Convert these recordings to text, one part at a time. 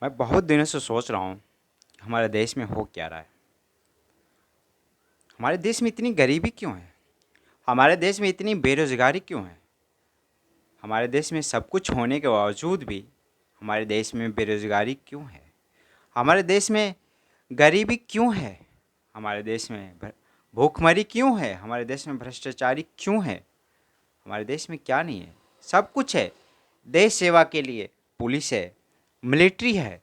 मैं बहुत दिनों से सोच रहा हूँ हमारे देश में हो क्या रहा है। हमारे देश में इतनी गरीबी क्यों है? हमारे देश में इतनी बेरोजगारी क्यों है? हमारे देश में सब कुछ होने के बावजूद भी हमारे देश में बेरोजगारी क्यों है? हमारे देश में गरीबी क्यों है? हमारे देश में भूखमरी क्यों है? हमारे देश में भ्रष्टाचारी क्यों है? हमारे देश में क्या नहीं है? सब कुछ है। देश सेवा के लिए पुलिस है, मिलिट्री है,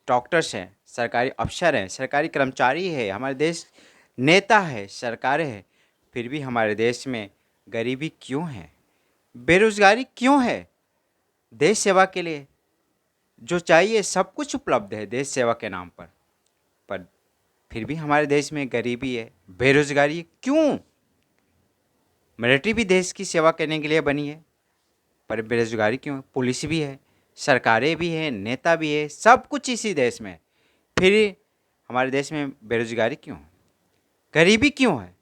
डॉक्टर्स हैं, सरकारी अफसर हैं, सरकारी कर्मचारी है, हमारे देश नेता है, सरकारें हैं। फिर भी हमारे देश में गरीबी क्यों है? बेरोजगारी क्यों है? देश सेवा के लिए जो चाहिए सब कुछ उपलब्ध है देश सेवा के नाम पर फिर भी हमारे देश में गरीबी है, बेरोजगारी है। क्यों? मिलिट्री भी देश की सेवा करने के लिए बनी है, पर बेरोजगारी क्यों है? पुलिस भी है, सरकारें भी हैं, नेता भी है, सब कुछ इसी देश में है। फिर हमारे देश में बेरोजगारी क्यों है? गरीबी क्यों है?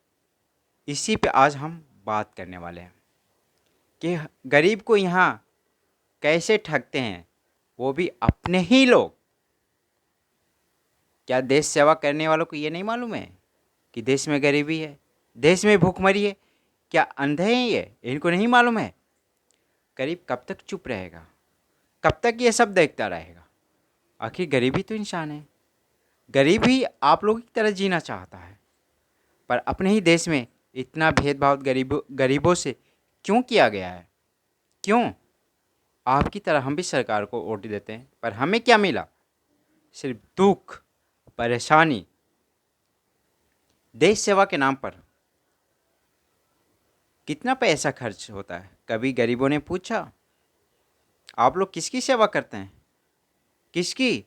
इसी पे आज हम बात करने वाले हैं कि गरीब को यहाँ कैसे ठगते हैं, वो भी अपने ही लोग। क्या देश सेवा करने वालों को ये नहीं मालूम है कि देश में गरीबी है, देश में भूखमरी है? क्या अंधे हैं ये? इनको नहीं मालूम है? गरीब कब तक चुप रहेगा? कब तक ये सब देखता रहेगा? आखिर गरीब ही तो इंसान है। गरीब ही आप लोगों की तरह जीना चाहता है, पर अपने ही देश में इतना भेदभाव गरीबों से क्यों किया गया है? क्यों? आपकी तरह हम भी सरकार को वोट देते हैं, पर हमें क्या मिला? सिर्फ दुख, परेशानी। देश सेवा के नाम पर कितना पैसा खर्च होता है, कभी गरीबों ने पूछा? आप लोग किसकी सेवा करते हैं? किसकी?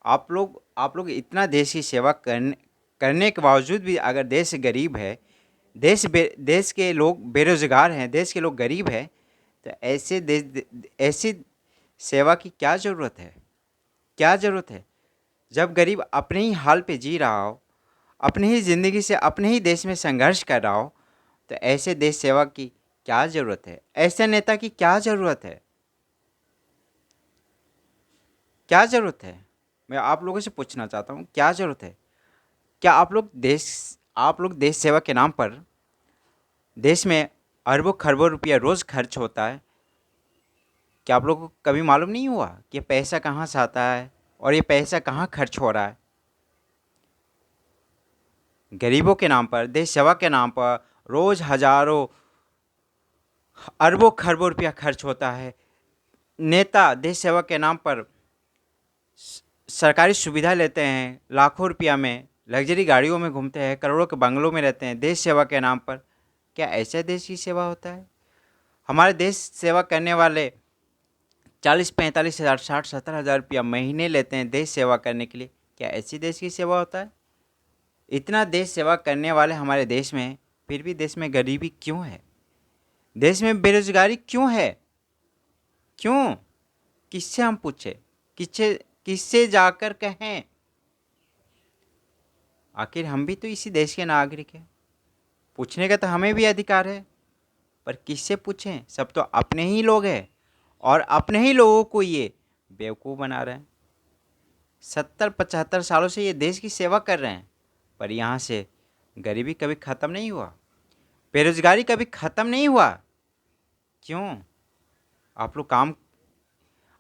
आप लोग इतना देश की सेवा करने के बावजूद भी अगर देश गरीब है, देश के लोग बेरोजगार हैं, देश के लोग गरीब हैं, तो ऐसी सेवा की क्या ज़रूरत है? क्या ज़रूरत है? जब गरीब अपने ही हाल पे जी रहा हो, अपनी ही ज़िंदगी से अपने ही देश में संघर्ष कर रहा हो, तो ऐसे देश सेवा की क्या ज़रूरत है? ऐसे नेता की क्या ज़रूरत है? क्या ज़रूरत है? मैं आप लोगों से पूछना चाहता हूँ, क्या ज़रूरत है? क्या आप लोग देश सेवा के नाम पर देश में अरबों खरबों रुपया रोज़ खर्च होता है? क्या आप लोगों को कभी मालूम नहीं हुआ कि ये पैसा कहाँ से आता है और ये पैसा कहाँ खर्च हो रहा है? गरीबों के नाम पर, देश सेवा के नाम पर रोज़ हज़ारों अरबों खरबों रुपया खर्च होता है। नेता देश सेवा के नाम पर सरकारी सुविधा लेते हैं, लाखों रुपया में लग्जरी गाड़ियों में घूमते हैं, करोड़ों के बंगलों में रहते हैं देश सेवा के नाम पर। क्या ऐसा देश की सेवा होता है? हमारे देश सेवा करने वाले 40-45 हज़ार, 60-70 हज़ार रुपया महीने लेते हैं देश सेवा करने के लिए। क्या ऐसी देश की सेवा होता है? इतना देश सेवा करने वाले हमारे देश में, फिर भी देश में गरीबी क्यों है? देश में बेरोजगारी क्यों है? क्यों? किससे हम पूछे? किससे किससे जाकर कहें? आखिर हम भी तो इसी देश के नागरिक हैं। पूछने का तो हमें भी अधिकार है, पर किससे पूछें? सब तो अपने ही लोग हैं और अपने ही लोगों को ये बेवकूफ़ बना रहे हैं। 70-75 सालों से ये देश की सेवा कर रहे हैं, पर यहाँ से गरीबी कभी ख़त्म नहीं हुआ, बेरोजगारी कभी ख़त्म नहीं हुआ। क्यों? आप लोग काम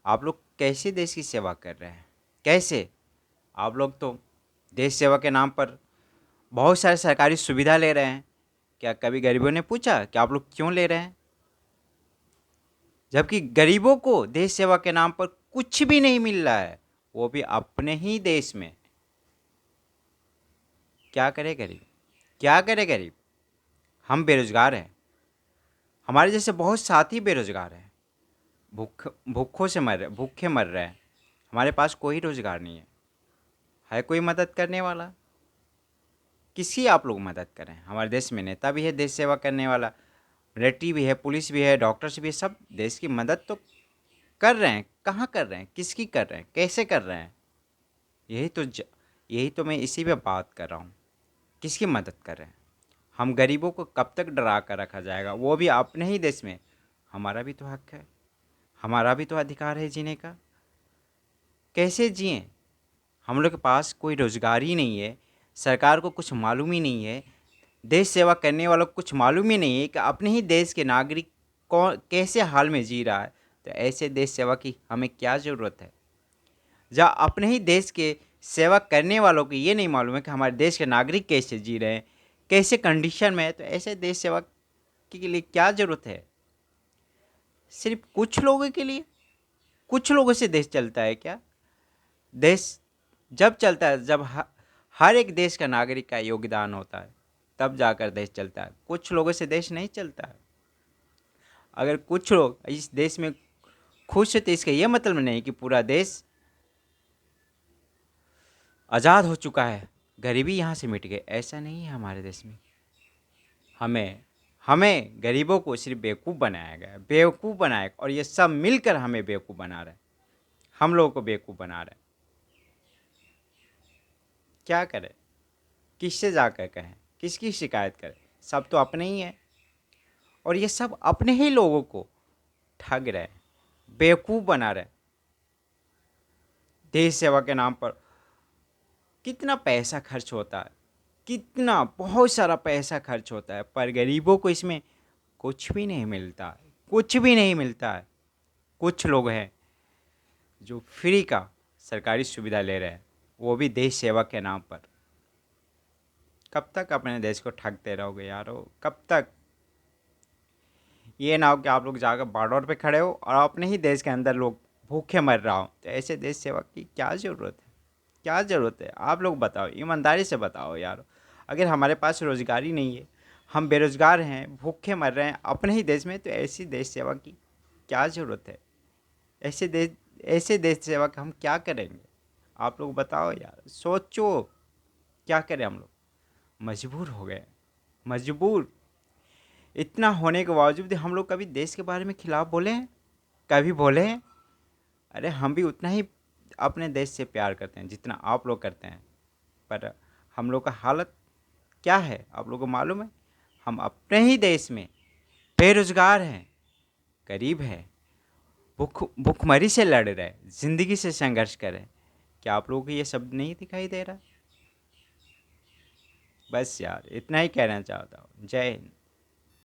आप लोग कैसे देश की सेवा कर रहे हैं? कैसे? आप लोग तो देश सेवा के नाम पर बहुत सारे सरकारी सुविधा ले रहे हैं। क्या कभी गरीबों ने पूछा कि आप लोग क्यों ले रहे हैं? जबकि गरीबों को देश सेवा के नाम पर कुछ भी नहीं मिल रहा है, वो भी अपने ही देश में। क्या करे गरीब? क्या करे गरीब? हम बेरोजगार हैं, हमारे जैसे बहुत साथी बेरोजगार हैं, भूखे मर रहे हैं। हमारे पास कोई रोजगार नहीं है कोई मदद करने वाला? किसी आप लोग मदद करें? हमारे देश में नेता भी है देश सेवा करने वाला, मिलिट्री भी है, पुलिस भी है, डॉक्टर्स भी है, सब देश की मदद तो कर रहे हैं। कहाँ कर रहे हैं? किसकी कर रहे हैं? कैसे कर रहे हैं? यही तो ज, यही तो मैं इसी पे बात कर रहा हूँ। किसकी मदद कर रहे हैं? हम गरीबों को कब तक डरा कर रखा जाएगा, वो भी अपने ही देश में? हमारा भी तो हक है, हमारा भी तो अधिकार है जीने का। कैसे जिएं? हम लोग के पास कोई रोज़गार ही नहीं है, सरकार को कुछ मालूम ही नहीं है, देश सेवा करने वालों को कुछ मालूम ही नहीं है कि अपने ही देश के नागरिक कौन कैसे हाल में जी रहा है। तो ऐसे देश सेवा की हमें क्या ज़रूरत है? जहाँ अपने ही देश के सेवा करने वालों को ये नहीं मालूम है कि हमारे देश के नागरिक कैसे जी रहे हैं, कैसे कंडीशन में है, तो ऐसे देश सेवा के लिए क्या ज़रूरत है? सिर्फ कुछ लोगों के लिए? कुछ लोगों से देश चलता है क्या? देश जब चलता है जब हर एक देश का नागरिक का योगदान होता है, तब जाकर देश चलता है। कुछ लोगों से देश नहीं चलता है। अगर कुछ लोग इस देश में खुश है तो इसका यह मतलब नहीं कि पूरा देश आज़ाद हो चुका है, गरीबी यहाँ से मिट गई। ऐसा नहीं है हमारे देश में। हमें हमें गरीबों को सिर्फ बेवकूफ़ बनाया गया है, बेवकूफ़ बनाया, और ये सब मिलकर हमें बेवकूफ़ बना रहे हैं। हम लोगों को बेवकूफ़ बना रहे हैं। क्या करें? किससे जाकर कहें? किसकी शिकायत करें? सब तो अपने ही हैं, और ये सब अपने ही लोगों को ठग रहे हैं, बेवकूफ़ बना रहे हैं। देश सेवा के नाम पर कितना पैसा खर्च होता है, कितना बहुत सारा पैसा खर्च होता है, पर गरीबों को इसमें कुछ भी नहीं मिलता है, कुछ भी नहीं मिलता है। कुछ लोग हैं जो फ्री का सरकारी सुविधा ले रहे हैं, वो भी देश सेवा के नाम पर। कब तक अपने देश को ठगते रहोगे यारो? कब तक? ये ना हो कि आप लोग जाकर बॉर्डर पे खड़े हो और अपने ही देश के अंदर लोग भूखे मर रहा हो। तो ऐसे देश सेवा की क्या ज़रूरत है? क्या ज़रूरत है? आप लोग बताओ, ईमानदारी से बताओ यार। अगर हमारे पास रोज़गार ही नहीं है, हम बेरोज़गार हैं, भूखे मर रहे हैं अपने ही देश में, तो ऐसी देश सेवा की क्या ज़रूरत है? ऐसे देश सेवा का हम क्या करेंगे? आप लोग बताओ यार, सोचो। क्या करें हम लोग? मजबूर हो गए, मजबूर। इतना होने के बावजूद भी हम लोग कभी देश के बारे में खिलाफ बोले हैं? कभी बोले हैं? अरे हम भी उतना ही अपने देश से प्यार करते हैं जितना आप लोग करते हैं, पर हम लोग का हालत क्या है आप लोगों को मालूम है? हम अपने ही देश में बेरोजगार हैं, गरीब हैं, भुखमरी से लड़ रहे हैं, ज़िंदगी से संघर्ष कर रहे हैं। क्या आप लोगों को ये सब नहीं दिखाई दे रहा? बस यार, इतना ही कहना चाहता हूँ। जय हिंद।